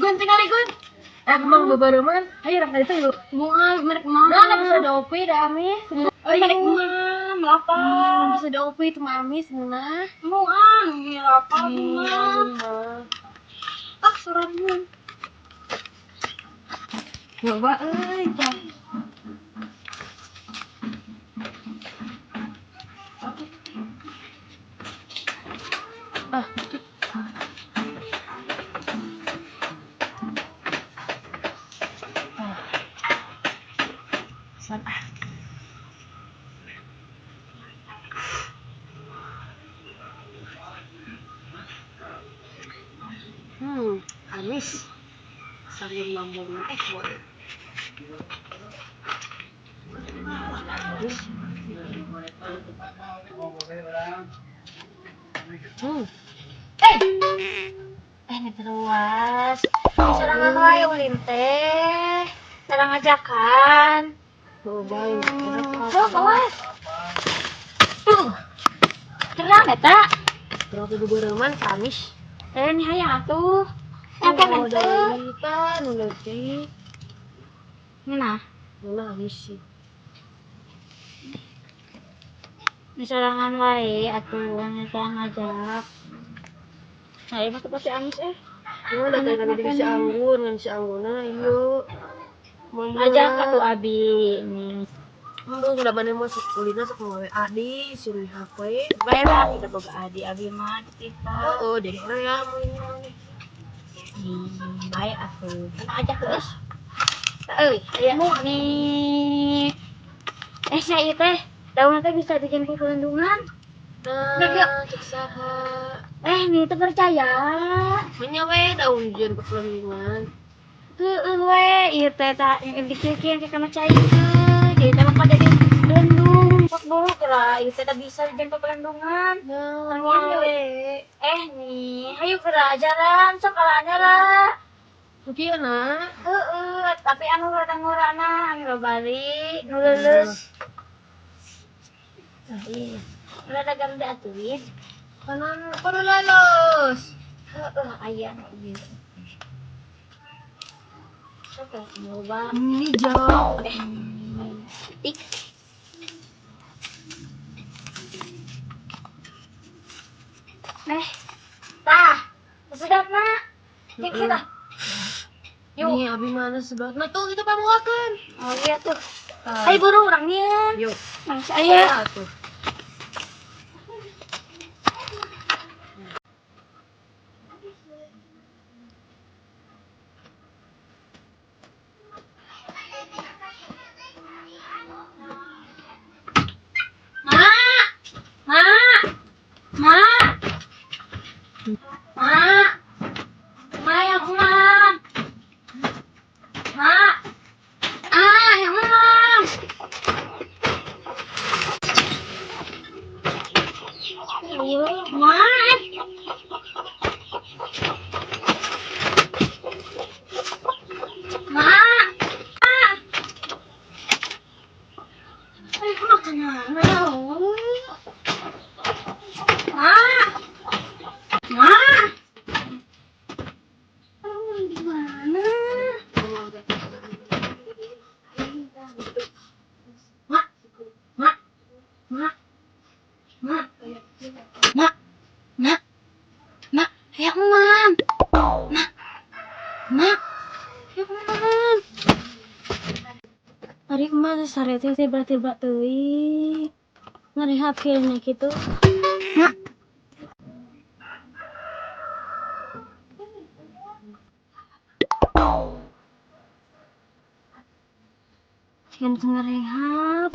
Bereman tinggal ikut. Emang bereman? Ayo orang itu yuk. Mual merek mau. Nah, bisa dopi dah Amis. Oh iya, lapar. Bisa dopi itu Amis nah. Mual, lapar mual. Ah, suratmu. Coba euy, Ah. Sana. Amis. Sambil lambungnya boleh. Ini terus. Serangan wae ulin teh. Sarang ajakan. Baik. Kawas. Terang eta. Berapa bebereman Kamis? Ini hayang atuh. Apa nanti? Kan uletik. Mana? Mana misi? Misalangan wae atuh sarang ngajak. Nah, ini masuk pasti Amis Mana tadi si anggur, ngan si anggurna ieu. Ajak atuh abi nih. Udah mana masuk kulina sok mau adi suruh HP. Baiklah kita boga adi abi mah kita. Oh, jadi ya. Baik atuh. Ajak geus. Aya nih. Nya ieu teh daun teh bisa bikin perlindungan. Saha. Nih teu percaya. Nya we daun jeun perlindungan. Heueuh we ieu teh tah dikir-kir kana cai teh. Ieu teh mah jadi lendung. Sok dulu geura ieu teh bisa bikin perlindungan. Nah, we. Nih, hayu geura ajaran sok ajaran. Kieuna? Heueuh, tapi anu ngurana anu bari nu leuleus. Iya. Rada ganda atuh, kanan kudu lulus. Heeh, aya ieu. Oke, nyoba. Ini jauh. Tik. Tah. Sedapna. Tik kita. Yuk. Nih, abi mana sedapna tuh kita pamuakeun. Oh iya tuh. Ayo buru orangnya. Yuk. Mas aya. Tuh. Ari emak sare teh tiba-tiba teuing ngarehab kieunya kitu. Mak. Sieun ngarehab.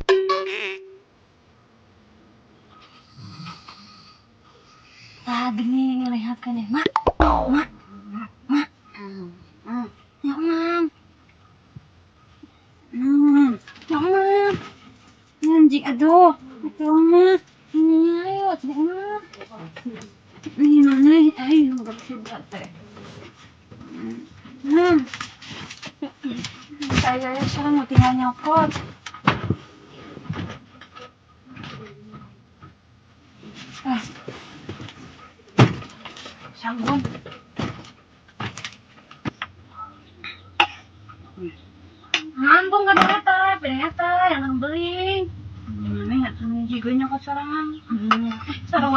Gini ngarehab keneh, Mak. Mak. Mak. Ya, Mam. Ya, Mam. Anjing aduh. Aduh, Mak. Ini ayo, cek Mak. Ini mana ayo enggak bisa teh. Saya sekarang mau tinggal nyokot. Sabun.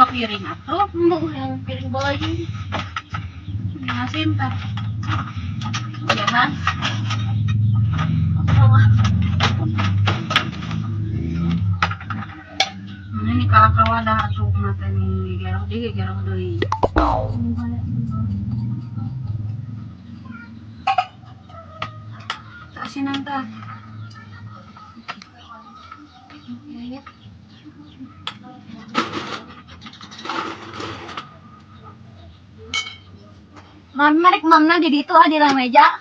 piring atuh. Yang piring bayi. Ngasin teh. Jangan. Ini kalau kawan dah atuh mata ini gerang deui. Tak sinang teh. Ya. Mamna jadi itu di dalam meja.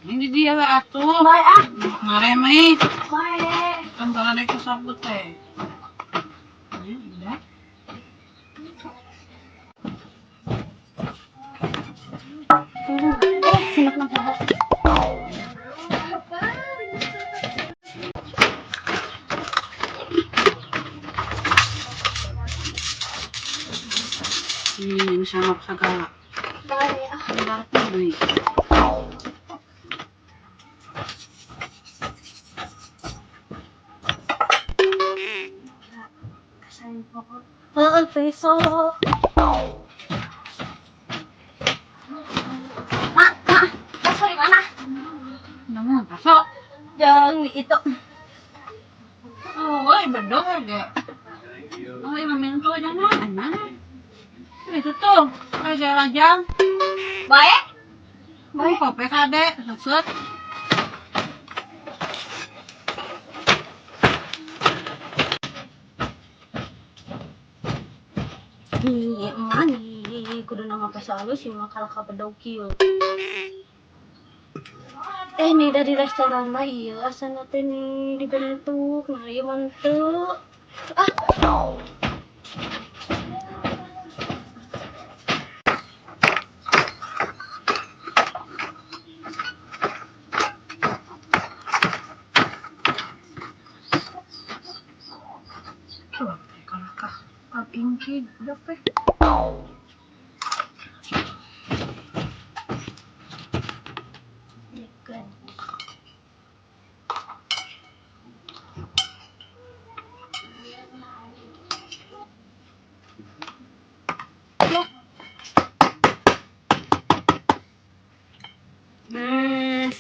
Ini dia we atuh. Baik ah. Ngaremeh. Baik. Kan tara dek kesabut teh. Udah. Simak nang. Ini sangat segala. Baik ah. Berarti deui. Besok. Mak, besok di mana? Namun besok. Yang itu. Oh, woi bedor ge. Oh, ini mintu jangan. Itu tuh, lajang. Baik. Baik kok PKD, sesut. Mani, kudu nama pesalu sih makal kabedau kieu. Nih dari restoran mah iya, asana teh nih dibentuk, nah ieu manteu. Ah, Tuh, kalau kapingkin udah pe. dekat.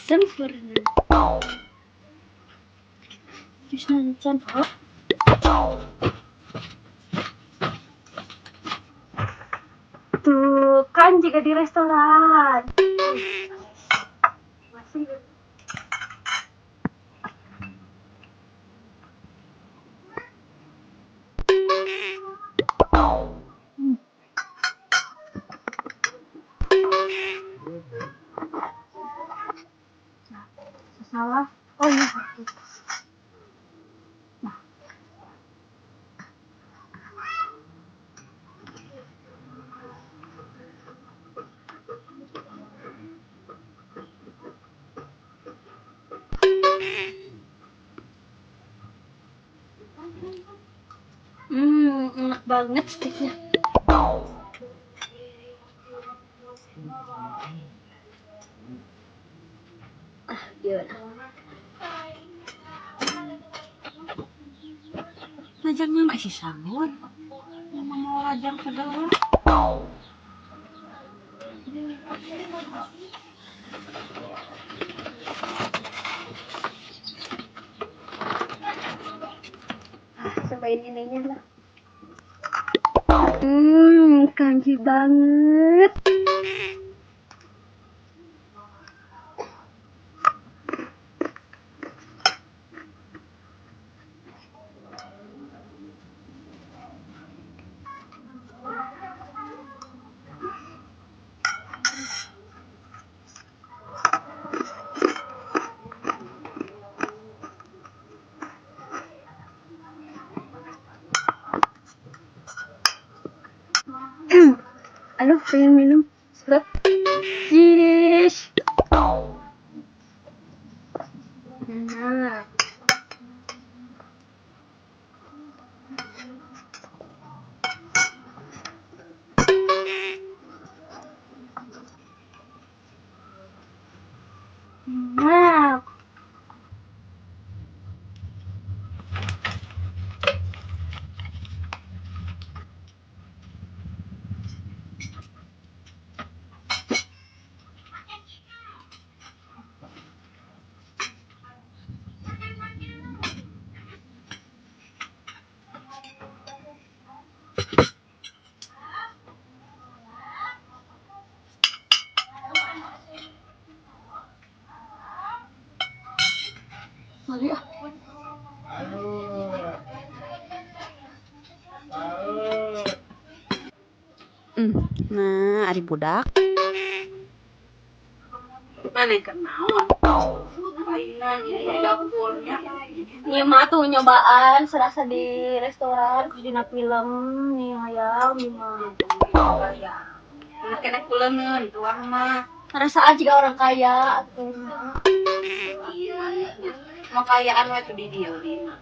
Sempurna. Bisa campur. Tuh kan jika di restoran. Masih. Salah. Oh iya. Enak banget steaknya. Gimana? Lajangnya masih sanggup. Mau lajang segala. Cobain ininya lah. Kanji banget. Aduh, pengen minum. Sedap. Yes. Nah. Nah. Nah, ari budak. Mana kenaon? Mainan ya dapurnya. Ieu mah tuh nyobaan serasa di restoran dina film nih hayang ieu mah. Kena kuleungeun tuang mah. Perasaan juga orang kaya atuh. Iya. Mau kayaan we tuh di dieu dina.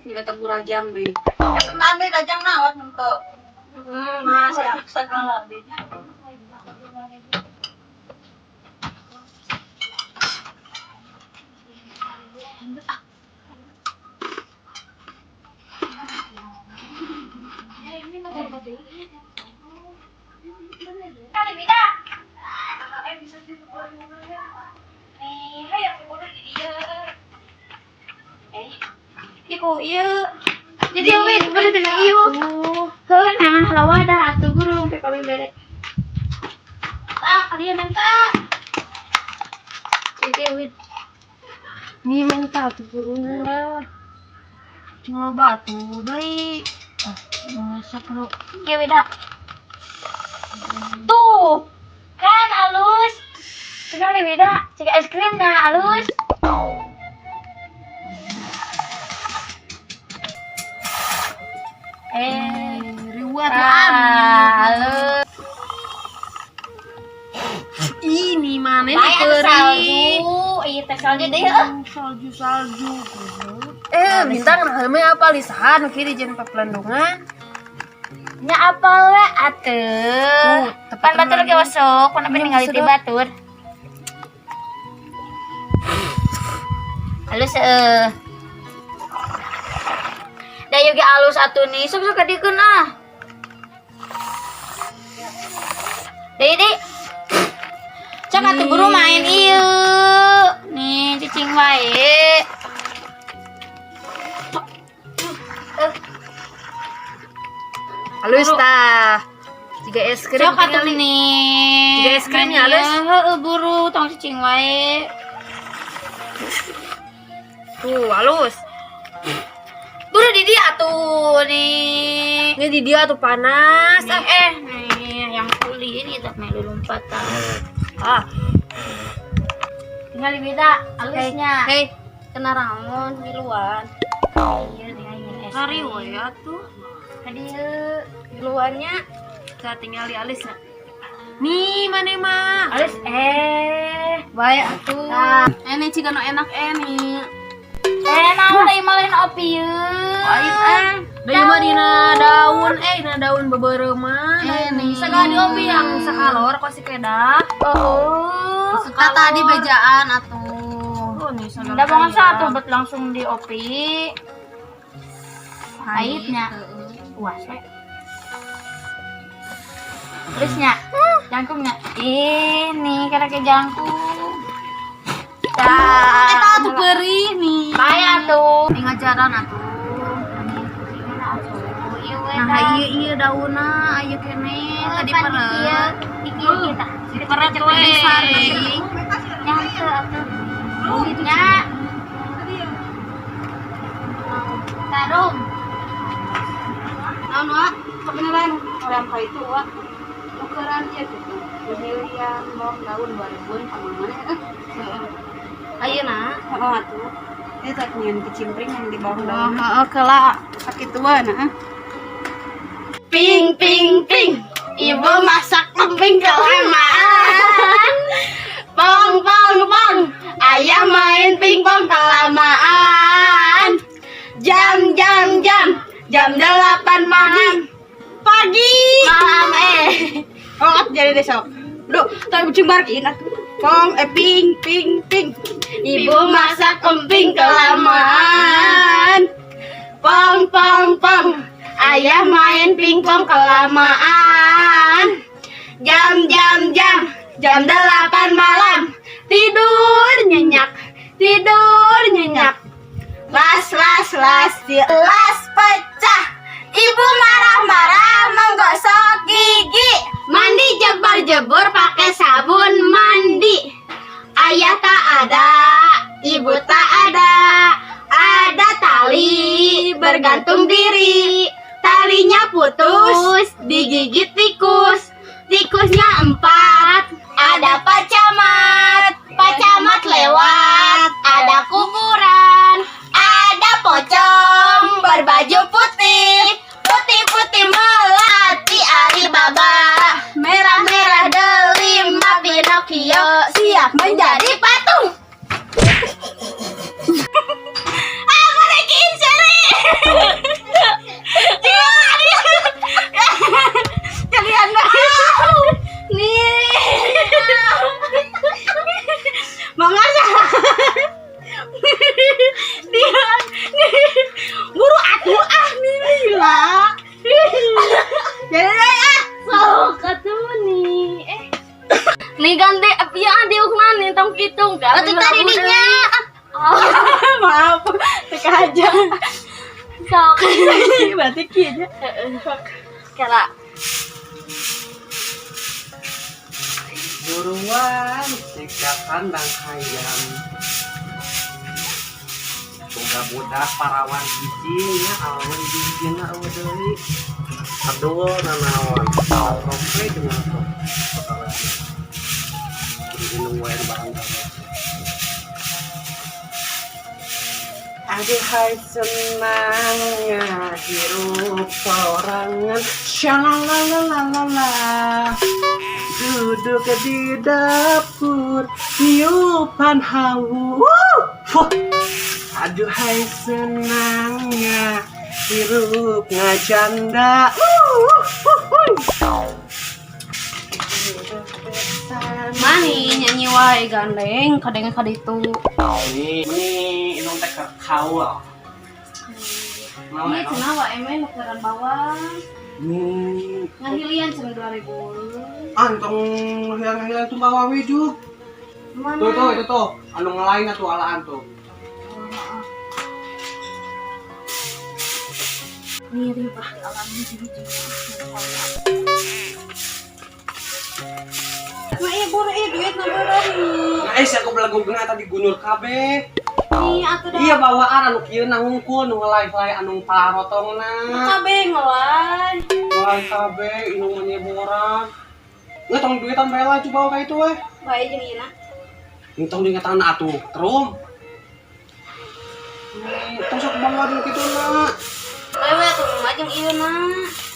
Juga teguran jam deui. Kenan deui dajang naon henteu. Mah sakala deui. Kali beda. Iku ieu. Jadi we bener bener ieu. Heuh, nah lawa dah atuh guru teh kali bere. Kalian minta. Jadi we Ni minta tuh guru. Cuma batu deui. Masak lu. ieu beda. Tuh. Kan halus. Sekali beda. Cek es krim nah halus. Riwat halus. Ini mana Baik salju. Ieu teh salju deui heuh. Salju. Bintang nah mah apa lisahan kiri jeung papelendungan. Nya apal we atuh. Pan batur ge wasok, pan ningali ti batur. Halus da yoga alus atuh nih, sok kadikeun ah. Deui. Cak atuh guru main ieu. Nih cicing wae. Halus tah. Jiga es krim Sok atuh nih. Jiga es krimnya halus. Heueuh guru tong cicing wae. Tuh, halus. Guru di dia atuh nih. Ini di dia tuh panas. Nih yang kuli ini tak melu lompatan. Tinggal beda alusnya. Hei, Kena ramon miluan. Iya nih es. hari we atuh. Hadieu. Luarnya saya tinggal di alisnya. Nih, mana mah? Alus Bae atuh. Nah. Ini cigano enak nih. naon teh maleun opi yeuh. Pahit Deui mah dina daun dina daun bebeureuh mah. Nih. Sagala diopi yang sakalor kok si kedah. Oh. Tata di bejaan atuh. Oh, nih sagala. Da bangun satu bet langsung di opi. Pahitnya. Puas we. Terusnya, jangkungnya. Ini karena ke jangkung. Eta atuh perih nih. Kayak tuh. Di ngajaran atuh. Nah, iya daunna aya keneh tadi peureut. Dikir kita. Peureut we saring. Nyangke atuh. Nya. Tarum. Naon wa? Kebenaran orang ka itu wa. Ukuran dia gitu. Pemilihan mau daun 2000 sama mana? Ayeuna Heeh atuh. Eta nyen kecimpring yang di bawah daun. heeh keula Sakitu wa nah. Ping ping ping. Ibu masak emping kelamaan. Pong pong pong. Ayah main pingpong kelamaan. Jam 8 malam. Malam Oh, jadi besok. Duh, tak cembarkin atuh. Ping ping ping. Ibu masak emping kelamaan. Pong pong pong. Ayah main pingpong kelamaan. Jam 8 malam. Tidur nyenyak. Las pecah. Ibu marah-marah menggosok gigi. Mandi jebur pakai sabun mandi. Ayah tak ada, ibu tak ada. Ada tali bergantung diri. Talinya putus, digigit tikus. Tikusnya 4, ada Pak Camat. Pak Camat lewat, ada kuburan. Ada pocong berbaju putih. Putih-putih melati Alibaba. Merah-merah delima Pinocchio siap menjadi patung. Aku bikin seri. Kalian nih. Mengajar. Dia buru aku nih lah. Jadi sok atuh nih. Nih ganti ya diukna nih tong pitung ka. Atuh tadi dinya. Maaf, teka aja. Sok. Berarti kieu. Kala. Buruan jika kandang hayam budak parawan hijingnya awan dijina deui aduh nanaon rope dengan rope minum wae barang aduh hai senangnya hirup sorangan syalalalala duduk di dapur tiupan hawu aduh hai senangnya hirup ngajanda Mani nyanyi wae gandeng kadang kaditu. ini inung teh kaul mau Ini cenah wae emeh nukeran bawang. nih Ngahilian cenah 2000. antong hilang tuh bawa wijug Mana? tuh itu tuh anu ngalain tuh alaan tuh Mirip ah alam hiji-hiji. Ma ieu buru ieu duit na beureuh. aku belagugna tadi gunur kabeh Nih atuh dah. iya bawaan anu kieu nangungkul nu ngelai-lai anu parotongna Kabeh ngelai. ngelai kabeh inung menyeboran nggak tong duitan bae lah coba kayak itu weh Bae jeung ieu na. ini tong diingatan atuh terum ini tong sok bawa dulu gitu na Lewe tuh mah jeung ieu na.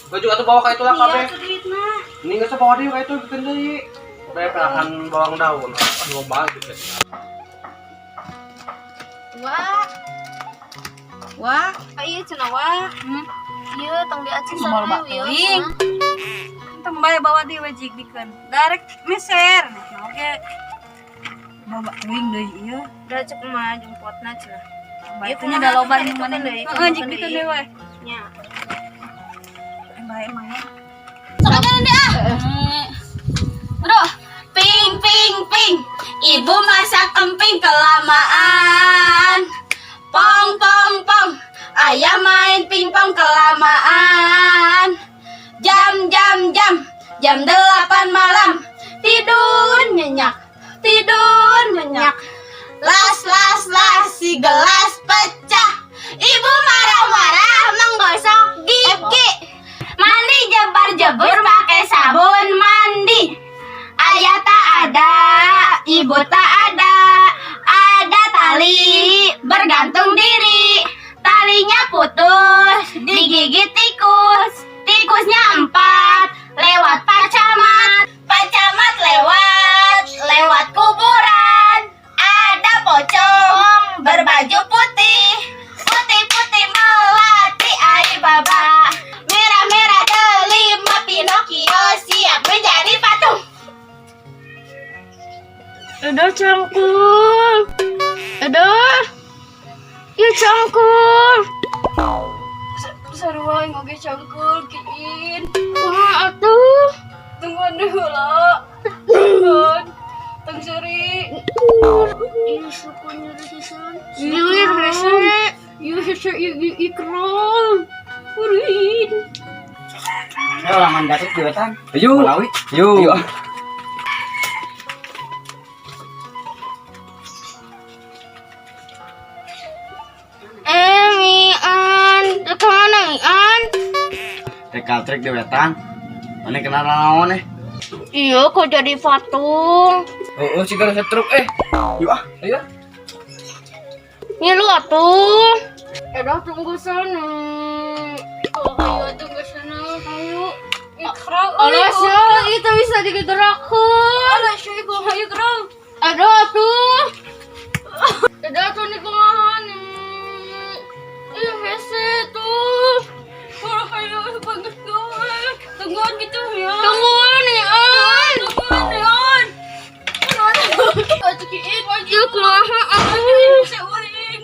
baju atuh bawa kayak itu lah Iya kabeh tuh duitna. ini nggak usah bawa dia kayak itu bikin deui bae akan bawang daun aduh banget gitu Wah, ieu cenah wah. Ieu tong diacing sarua ieu. Tong bae bawa di wajik dikeun. Darek meser. Nah, oke. Bawa wing deui ieu. Da cek mah jeung potna cenah. Ieu nya da loba nu mana deui. Heeh, jik Gitu dikeun deui we. Nya. Bae mah ya. Sok aja nanti ah. Aduh, ping ping ping. Ibu masak emping kelamaan. Pong pong pong. Ayah main pingpong kelamaan. Jam jam jam. Jam 8 malam. Tidur nyenyak. Tidur nyenyak. Las las las si gelas pecah. Ibu marah-marah menggosok gigi. Mandi jebar-jebur pakai sabun mandi. Ayah tak ada, ibu tak ada. Ada tali bergantung diri. Talinya putus, digigit tikus. Tikusnya 4, lewat Pak Camat. Pak Camat lewat, lewat kuburan. Ada pocong berbaju putih. Putih-putih melati Alibaba. Merah-merah delima Pinocchio siap menjadi patung. Aduh cangkul. Aduh. Ya cangkul. Sarua ngoge cangkul kiin. Wah atuh. Tungguan heula. Tungguan. Tong seri. Ini sukunya pisan. Liur rese. Ieu hese ieu ikrol. Urin. Ayo laman Datuk juatan. Ayo. Malawi. Yo. Mian, kemana Mian? TK Katrik di wetan. Mana kenal naon Iya, kok jadi patung? Oh, si gara setruk Yuk ah, ayo. Ya lu atuh. Edah tunggu sana. Oh, ayo tunggu sana, ayo. Ikra, Alas ya, itu bisa digerakkan. alas ya ibu hayu kerang. Aduh atuh. Edah tuh nih kumahan. Iya hese tuh. Kalau hayu bagus gue. Tungguan gitu ya. Tungguan nih, an. Tungguan nih an. Acukiin wajib. Ya kumaha atuh. Hese uring.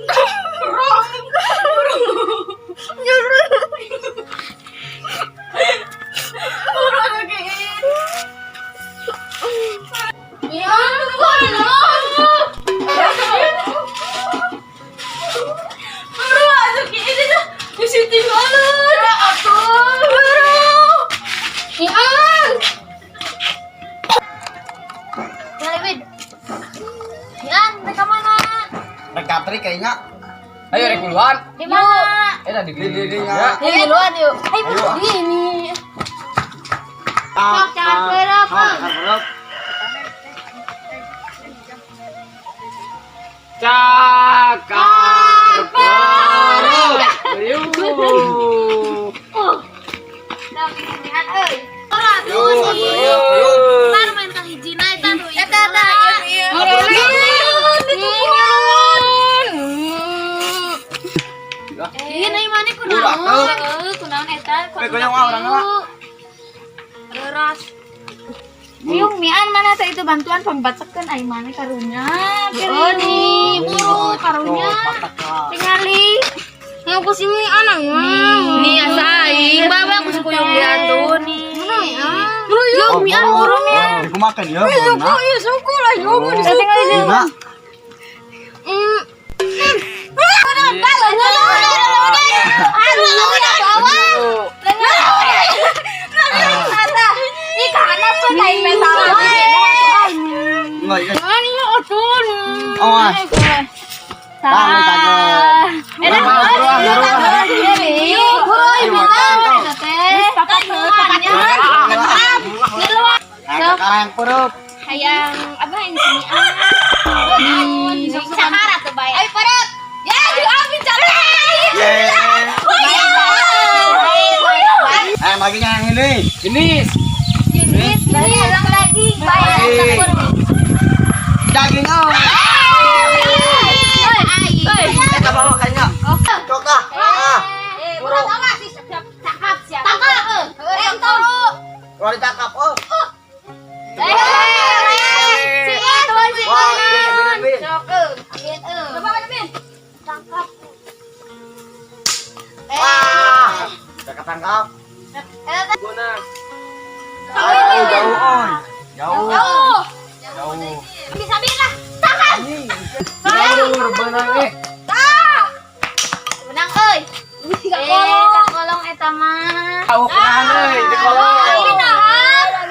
Rek Katrik kayaknya. Ayo rek duluan. Di mana? Tadi di-nya. Ayo duluan yuk. Ayo Ayo. ini. Jangan berapa? Cakar perut. Ayo. Tapi lihat euy. Ora Ayo, tuh ayo, nih. ayo. Tar main ka hijina eta tuh. Eta. Iya, nih mana kunaon? Kunaon eta? Goyang orang lah. Leras. Yung mian mana teh itu bantuan pembacakan ai mana karunya. Oh nih, buru karunya. Tingali. Yang ku sini anaknya. Nih asaing, baba aku sekuyung diatu nih. Mana ya? Yung mian buru mian. Aku makan ya. Iya, suku lah yung di sini. Sekarang perut. Hayang apa yang sini Sahara tuh baik. Ayo perut. Ya, diambil cara. Baginya yang ini. Jenis. Lagi ulang lagi. Lagi. Daging Kita bawa kayaknya. Cok dah. Udah apa sih cakap siapa? Tangkap. Kalau ditangkap, Si itu si Wah, kanan. bin. Sok angin Coba mana bin? Tangkap. Wah, udah ketangkap. Guna. Jauh. Bisa bin lah. Tangkap. Jauh, benang Menang euy. Kak kolong eta mah. Tahu kenaan di kolong.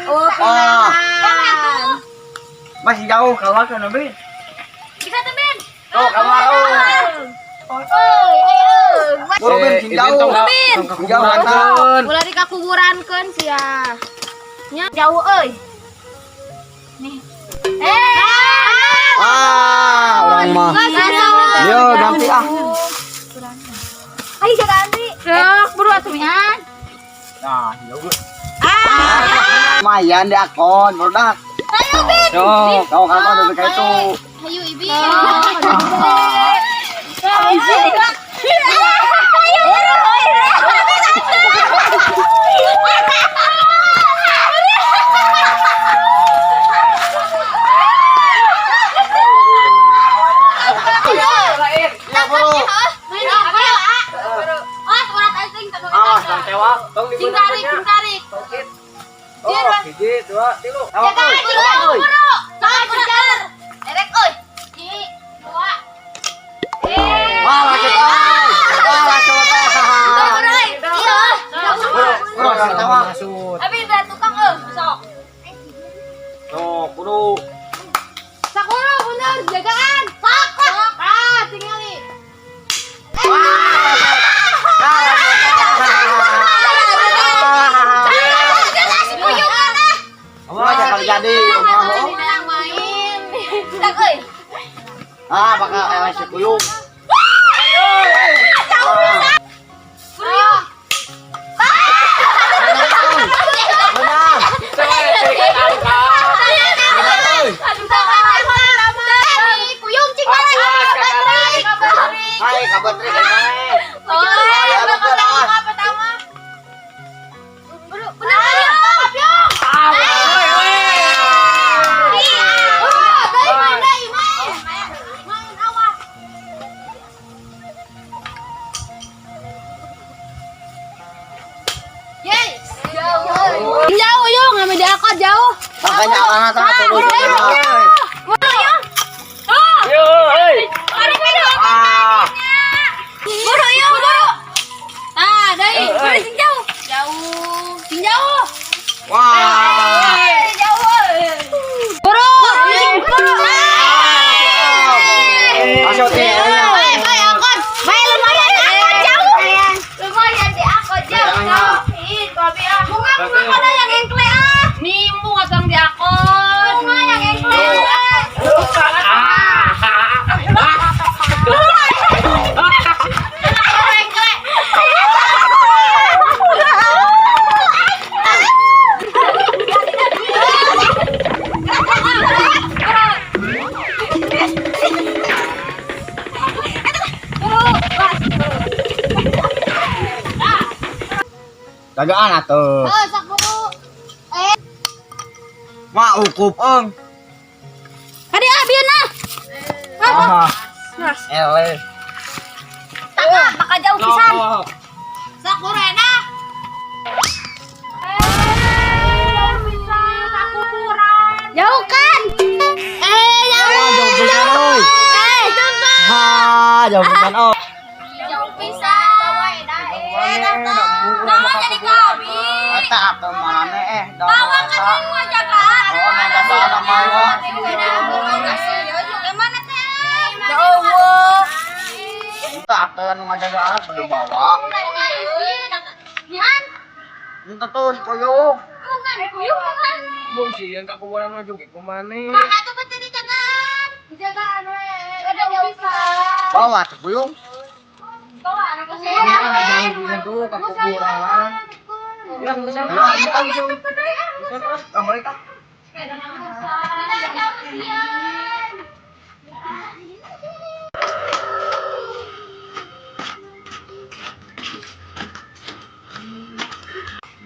Oh, Ah. Masih jauh keluar kan, Bin? bisa tuh bin. Oh, keluar. Buru Bin, sing jauh. Jauh. Ulah di kakuburankeun sia. Nya jauh euy. Nih. Orang mah. Yo, ganti ah. Ayo ganti. Sok buru atuh mian. Nah, jauh. Lumayan di akun, produk. Ayo bin. Yo, kau udah kayak itu. Ayo ibi. Tong di Cingkarik. Hiji, dua, tilu. Jaga buru. Jangan kejar. Erek euy. 1 2. Wah, lanjut. Tapi udah tukang sok. Tuh, kudu. Sakura bener jagaan. Sok. Tinggal nih. Ah, baka ewan si Kuyong. Hai, kabatri kan. Jauh yuk, nggak mau diangkat jauh. Makanya anak tengah turun. Buru yuk, buru. Ah, dari, buru sing jauh. Sing jauh. Wah. Buru, buru. Masuk ya. Baik, angkat. Baik, lumayan diangkat jauh. Lumayan diangkat jauh. Ih, tapi bunga ada yang engkle ah. Nimu kadang diangkat. Bunga yang engkle. Dagaan atuh. Sak buru. Ma ukup eng. Hadi abian ah. Ah. Ele. Tengah, maka jauh pisan. Sak burena. Jauh kan? Jauh. Jauh pisan euy. Coba. Ha, jauh pisan oh. Jauh pisan. Nama jadi kami. Eta atuh mana Bawa kan semua jagaan. Oh, nada sana mau. Gimana teh? Jauh. Eta atuh nu ngajagaan belum bawa. Yan. Entah tuh Kuyung. Bukan, kuyuk kan. Bung sih yang kak kumaha maju ke kumane. Maka tuh betul dijagaan. Dijagaan we. Ada jauh pisan. Bawa tuh Kuyung. Bawa anak Ini kan jangan tuh kak kuburan. Ya bisa. Bisa terus kamar kita.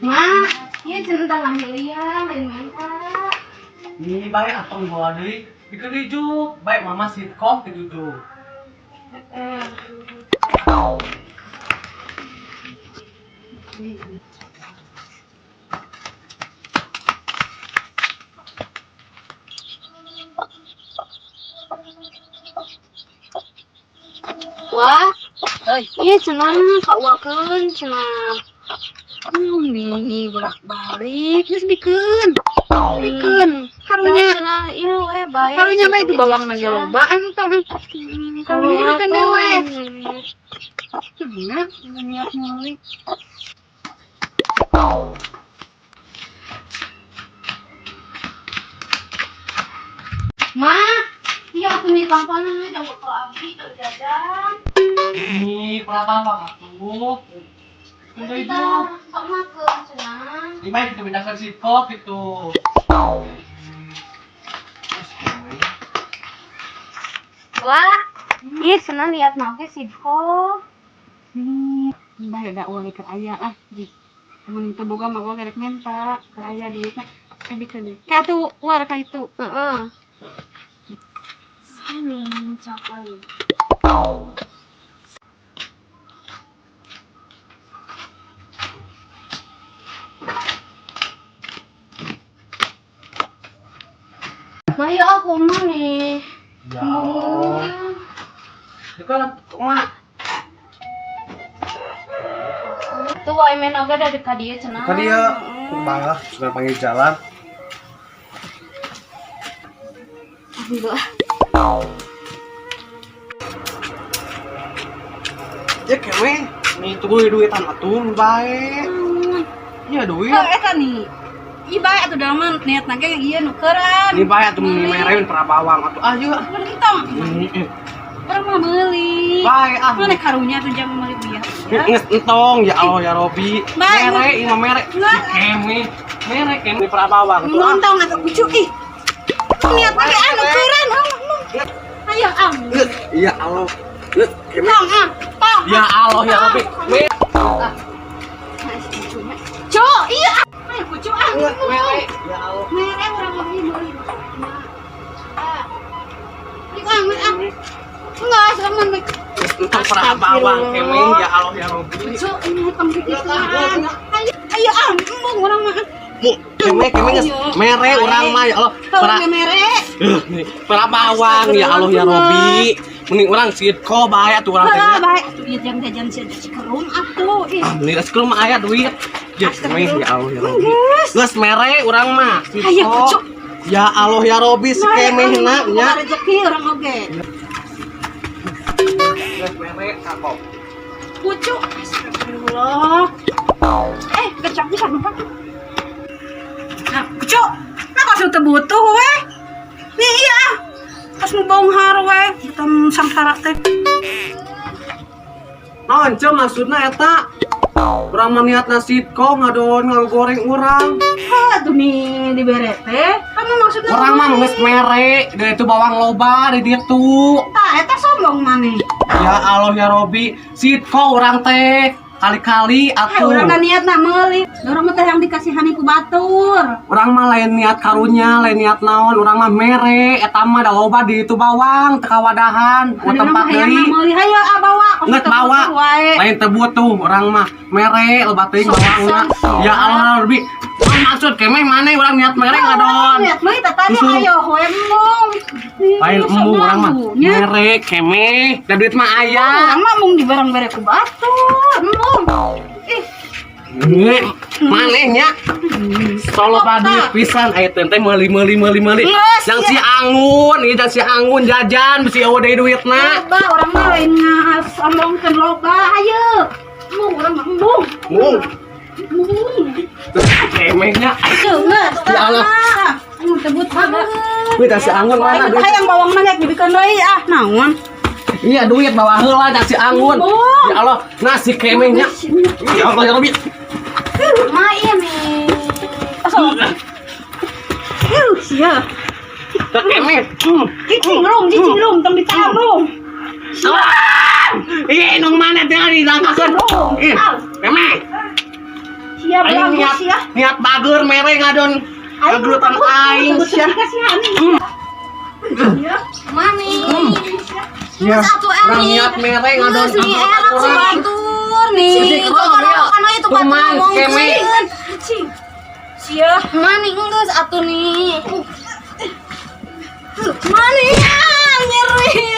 Mak, ini centang Amelia, main-main Kak. Ini baik atau bawa deui. Bikin hijau. Baik mama sitkom ke hijau. Wah, iya cenah kawakeun cenah. Ini bolak-balik geus bikeun. Karunya cenah ieu we bae. Karunya mah itu bawang na loba antang. Karunya kan we. Bener, niat mulai. Ma, iya aku nih kampanan jangan ke abdi jajan. Ini peralatan apa atuh? Udah hijau. Sok makan cenah. Ini baik kita bedakan sitkom gitu. Wah, iya cenah lihat nake sitko. Bae da uang ikat aya ah. Mun teu boga mah gerek menta, aya di teh. Bikin deh. Kayak tuh war kayak itu. Heeh. Ini capai. Maya aku mah nih. Ya. Itu kan mah. Tuh wae men oge dari ka dieu cenah. Kan dia bangga sudah panggil jalan. Alhamdulillah. Ya kewe, nih tunggu duitan atuh bae. Iya duit. Eta nih. Iba atuh daman niat nage ieu nukeran. Ini bae atuh mereun Prabawang atuh. Ah yuk. Mun kita orang mah meuli. Bae ah. Mana karunya tuh jam meuli biar. Entong ya Allah ya Robi. Bae. Mere imah mere. Keme. Mere keme Prabawang tuh. Montong atuh kucu ih. Niat nage anu keuran. Ayo am. Ya Allah. Keme. Tong ah. Tong. Ya Allah ya Robi. Cuk, iya. Ayo kucu ah. Mere. Ya Allah. Mere urang meuli. Enggak, sama Entong Prabawang keme ya Allah ya Robi. Cuk, ini kompetisi. Ayo am, embung urang mah. Keme geus mere urang mah ya Allah. Tong mere. Prabawang ya Allah ya Robi. Mending urang sitko bae atuh urang teh. Baik, atuh ieu jam jajan si kerum atuh. Ih. Mending sekolah mah aya duit. Ya Allah ya Robi. Geus mere urang mah Ayo, sitko. kucu. Ya Allah ya Robi sekemehna nya. Rezeki urang oge. Geus mere kakok. Kucu. Astagfirullah. Kecap bisa lupa. Nah, kucu. Nah, kok sudah butuh we. Nih iya. Pas mau bonghar we. Hitam samsara teh. Naon ce maksudna eta? Urang mah niatna sitko ngadon ngagoreng urang. Aduh nih dibere teh. Kamu maksudnya Urang mah geus mere, da itu bawang loba di ditu. tah eta sombong maneh. Ya Allah ya Robi, sitko urang teh kali-kali atuh. Urang kan niat nak meuli. Dorong teh yang dikasihani ku batur. Urang mah lain niat karunya, lain niat naon, urang mah mere, eta mah da loba di itu bawang teu kawadahan, ku tempat deui. Meuli hayo bawa. Nget bawa, lain teu butuh, urang mah mere loba teuing bawangna. Ya Allah Robi, maksud kemeh maneh urang niat mere ngadon. Niat meuli teh tadi Susu. hayo we embung. Lain embung urang mah mere kemeh, da duit mah aya. Urang mah mung di barang bere ku batur. Embung. Ih, Manehnya solo badi pisan aya teh meuli. Geus, Jang si Angun, ieu jang si Angun jajan bisi eueuh deui duitna. loba urang mah lain ngasombongkeun loba hayo. Embung urang mah embung. Mung, Embung. kemehnya. Geus. Ya Allah. Tebut banget. Kuy tah si Angun mana duit? Hayang bawang nang dibikeun deui ah naon. Iya duit bawa heula jang si Angun. Ya Allah, nasi kemehnya. Ya Allah ya Rabbi. Ma iya nih. Sia. Tak kemeh. Cicing rum tong ditabung. Iya nong mana tinggal dilangkakeun. Ih, kemeh. Sia Aing bagus sia. niat bageur mere ngadon ngaglutan aing sia. Mani. Ya, urang niat mere ngadon angkat urang. Batur nih. Kana itu Kuman kemeh. Sia. Mani geus atuh nih. Mani nyeri.